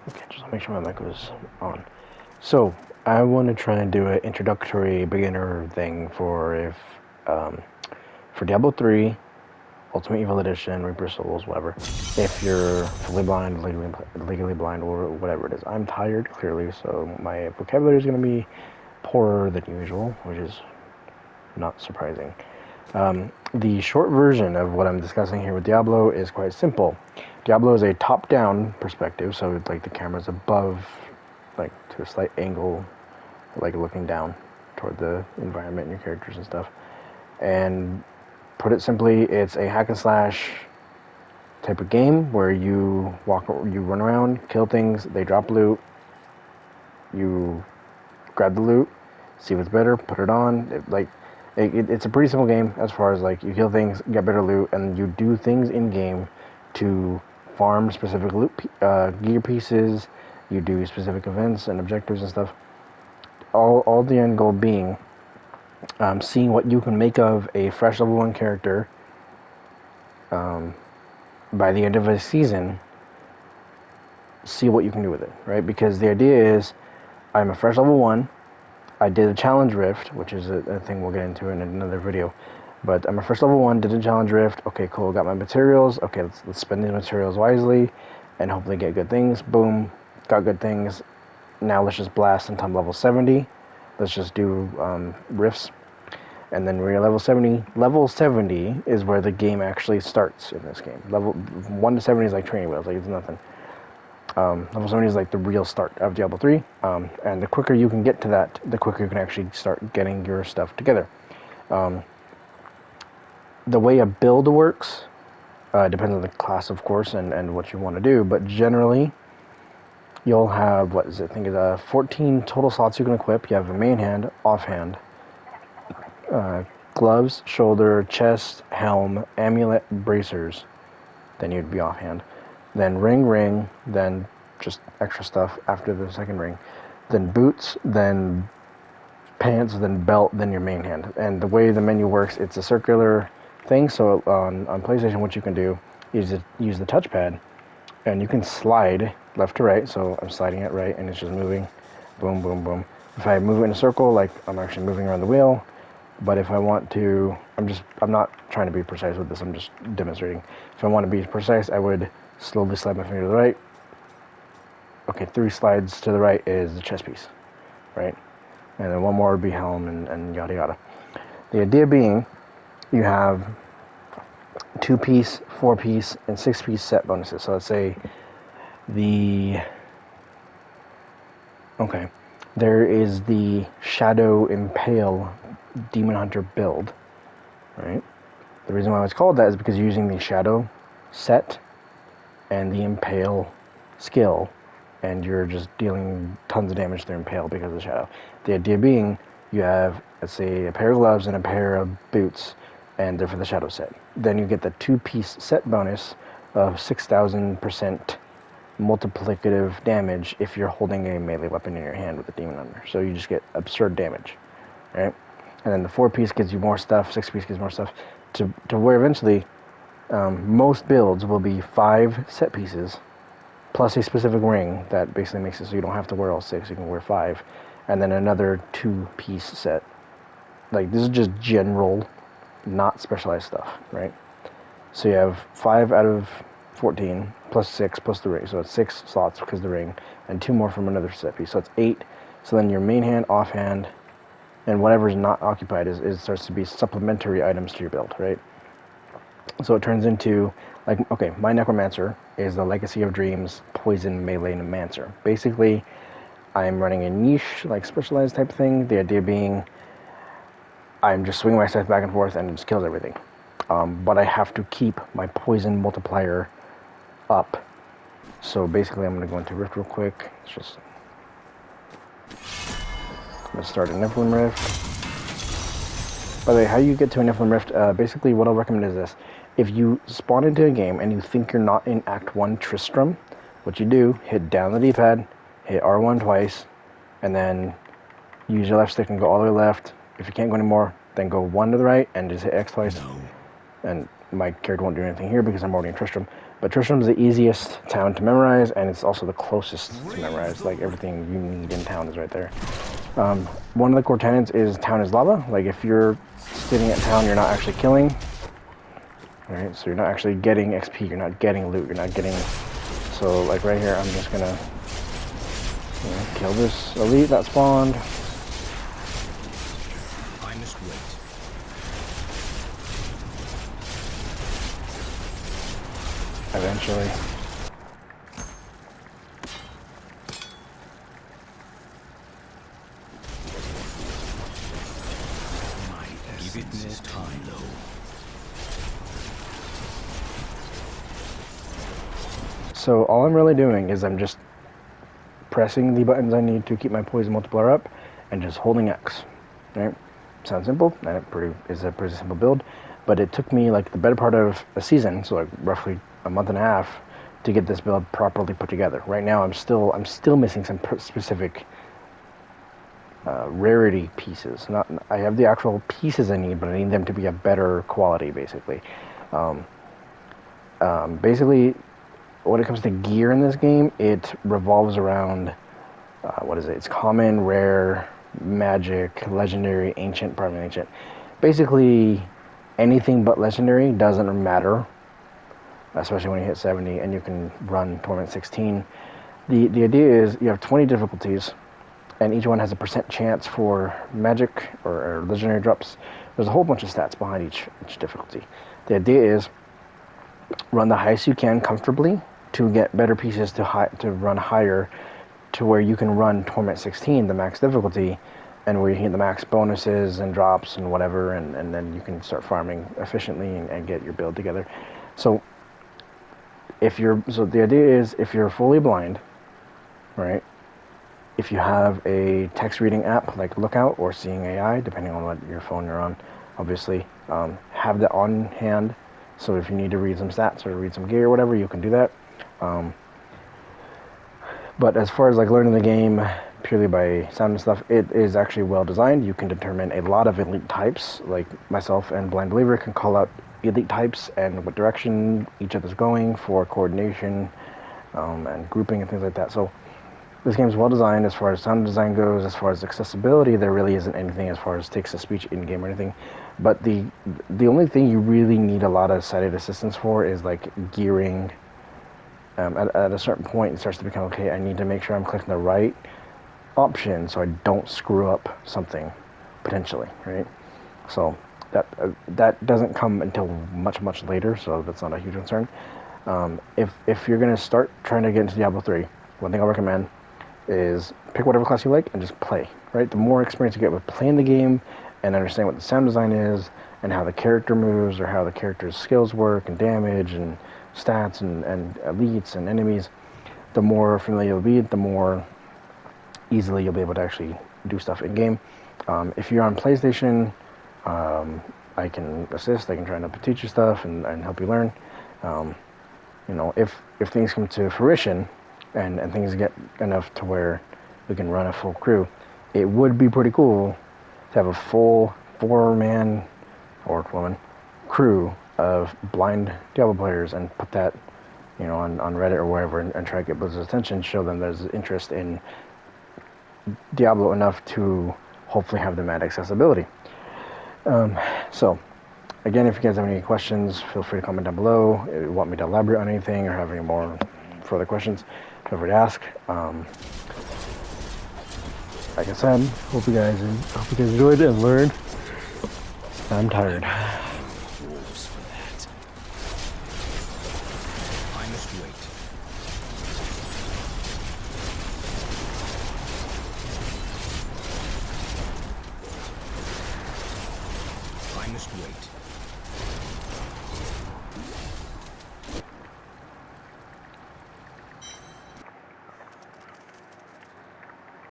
Okay, just make sure my mic was on. So, I want to try and do an introductory beginner thing for for Diablo 3, Ultimate Evil Edition, Reaper Souls, whatever. If you're fully blind, legally blind, or whatever it is. I'm tired, clearly, so my vocabulary is going to be poorer than usual, which is not surprising. The short version of what I'm discussing here with Diablo is quite simple. Diablo is a top-down perspective, so like the camera's above, like to a slight angle, like looking down toward the environment and your characters and stuff. And put it simply, it's a hack and slash type of game where you run around, kill things, they drop loot, you grab the loot, see what's better, put it on. It's a pretty simple game as far as like you kill things, get better loot, and you do things in game to farm specific loot gear pieces. You do specific events and objectives and stuff. All the end goal being seeing what you can make of a fresh level 1 character by the end of a season. See what you can do with it, right? Because the idea is, I'm a fresh level 1. I did a challenge rift, which is a thing we'll get into in another video. But I'm a first level 1, did a challenge rift. Okay, cool, got my materials. Okay, let's spend these materials wisely and hopefully get good things. Boom, got good things. Now let's just blast until I'm level 70. Let's just do rifts. And then when you're level 70 is where the game actually starts in this game. Level 1 to 70 is like training wheels, like it's nothing. Level 70 is like the real start of Diablo 3, and the quicker you can get to that, the quicker you can actually start getting your stuff together. The way a build works depends on the class, of course, and what you want to do, but generally, you'll have, 14 total slots you can equip. You have a main hand, offhand, gloves, shoulder, chest, helm, amulet, bracers, then you'd be offhand. Then ring, then just extra stuff after the second ring. Then boots, then pants, then belt, then your main hand. And the way the menu works, it's a circular thing. So on PlayStation, what you can do is use the touchpad, and you can slide left to right. So I'm sliding it right, and it's just moving, boom, boom, boom. If I move it in a circle, like I'm actually moving around the wheel. But if I want to, I'm not trying to be precise with this. I'm just demonstrating. If I want to be precise, I would slowly slide my finger to the right. Okay, 3 slides to the right is the chest piece, right? And then one more would be helm and yada yada. The idea being, you have 2-piece, 4-piece, and 6-piece set bonuses. So let's say there is the Shadow Impale Demon Hunter build, right? The reason why it's called that is because you're using the Shadow set and the Impale skill, and you're just dealing tons of damage to their Impale because of the Shadow. The idea being, you have, let's say, a pair of gloves and a pair of boots, and they're for the Shadow set. Then you get the 2-piece set bonus of 6,000% multiplicative damage if you're holding a melee weapon in your hand with a Demon Hunter. So you just get absurd damage, right? And then the 4-piece gives you more stuff, 6-piece gives more stuff, to where eventually most builds will be 5 set pieces plus a specific ring that basically makes it so you don't have to wear all 6, you can wear 5, and then another 2-piece set. Like, this is just general, not specialized stuff, right? So you have 5 out of 14 plus 6 plus the ring, so it's 6 slots because of the ring, and 2 more from another set piece, so it's 8. So then your main hand, offhand, and whatever's not occupied starts to be supplementary items to your build, right? So it turns into, like, okay, my Necromancer is the Legacy of Dreams Poison Melee Mancer. Basically, I'm running a niche, like, specialized type thing. The idea being, I'm just swinging my scythe back and forth and it just kills everything. But I have to keep my poison multiplier up. So basically, I'm going to go into Rift real quick. I'm going to start a Nephilim Rift. By the way, how you get to a Nephilim Rift, basically what I'll recommend is this. If you spawn into a game and you think you're not in Act 1 Tristram, what you do, hit down the D-pad, hit R1 twice, and then use your left stick and go all the way left. If you can't go anymore, then go 1 to the right and just hit X twice. No. And my character won't do anything here because I'm already in Tristram. But Tristram is the easiest town to memorize, and it's also the closest to memorize. Like, everything you need in town is right there. One of the core tenets is town is lava. Like, if you're sitting at town, you're not actually killing. Alright, so you're not actually getting XP, you're not getting loot, you're not getting... So, like, right here, I'm just gonna kill this elite that spawned. I must wait. Eventually. Give it more time, though. So all I'm really doing is I'm just pressing the buttons I need to keep my poison multiplier up and just holding X. Right? Sounds simple, and it is a pretty simple build, but it took me like the better part of a season, so like roughly a month and a half, to get this build properly put together. Right now I'm still missing some specific rarity pieces. I have the actual pieces I need, but I need them to be of better quality, basically. Basically, when it comes to gear in this game, it revolves around, what is it? It's common, rare, magic, legendary, ancient, probably ancient. Basically, anything but legendary doesn't matter, especially when you hit 70 and you can run Torment 16. The idea is you have 20 difficulties, and each one has a % chance for magic or legendary drops. There's a whole bunch of stats behind each difficulty. The idea is run the highest you can comfortably to get better pieces to run higher, to where you can run Torment 16, the max difficulty, and where you get the max bonuses and drops and whatever, and then you can start farming efficiently and get your build together. So the idea is, if you're fully blind, right? If you have a text reading app like Lookout or Seeing AI, depending on what your phone you're on, obviously, have that on hand. So if you need to read some stats or read some gear or whatever, you can do that. But as far as like learning the game purely by sound and stuff, it is actually well designed. You can determine a lot of elite types. Like myself and Blind Believer can call out elite types and what direction each other's going for coordination and grouping and things like that. So this game is well designed as far as sound design goes. As far as accessibility, there really isn't anything as far as text-to-speech in-game or anything. But the only thing you really need a lot of sighted assistance for is like gearing. At a certain point, it starts to become, okay, I need to make sure I'm clicking the right option so I don't screw up something, potentially, right? So that doesn't come until much later, so that's not a huge concern. If you're going to start trying to get into Diablo 3, one thing I'll recommend is pick whatever class you like and just play, right? The more experience you get with playing the game and understand what the sound design is and how the character moves or how the character's skills work and damage and stats and elites and enemies, the more familiar you'll be, the more easily you'll be able to actually do stuff in game. If you're on PlayStation, I can assist. I can try to teach you stuff and help you learn. If things come to fruition and things get enough to where we can run a full crew, it would be pretty cool to have a full 4-man or woman crew of blind Diablo players and put that, on Reddit or wherever and try to get Blizzard's attention, show them there's interest in Diablo enough to hopefully have them at accessibility. So, again, if you guys have any questions, feel free to comment down below. If you want me to elaborate on anything or have any more further questions, feel free to ask. Like I said, hope you guys enjoyed it and learned. I'm tired. I must wait.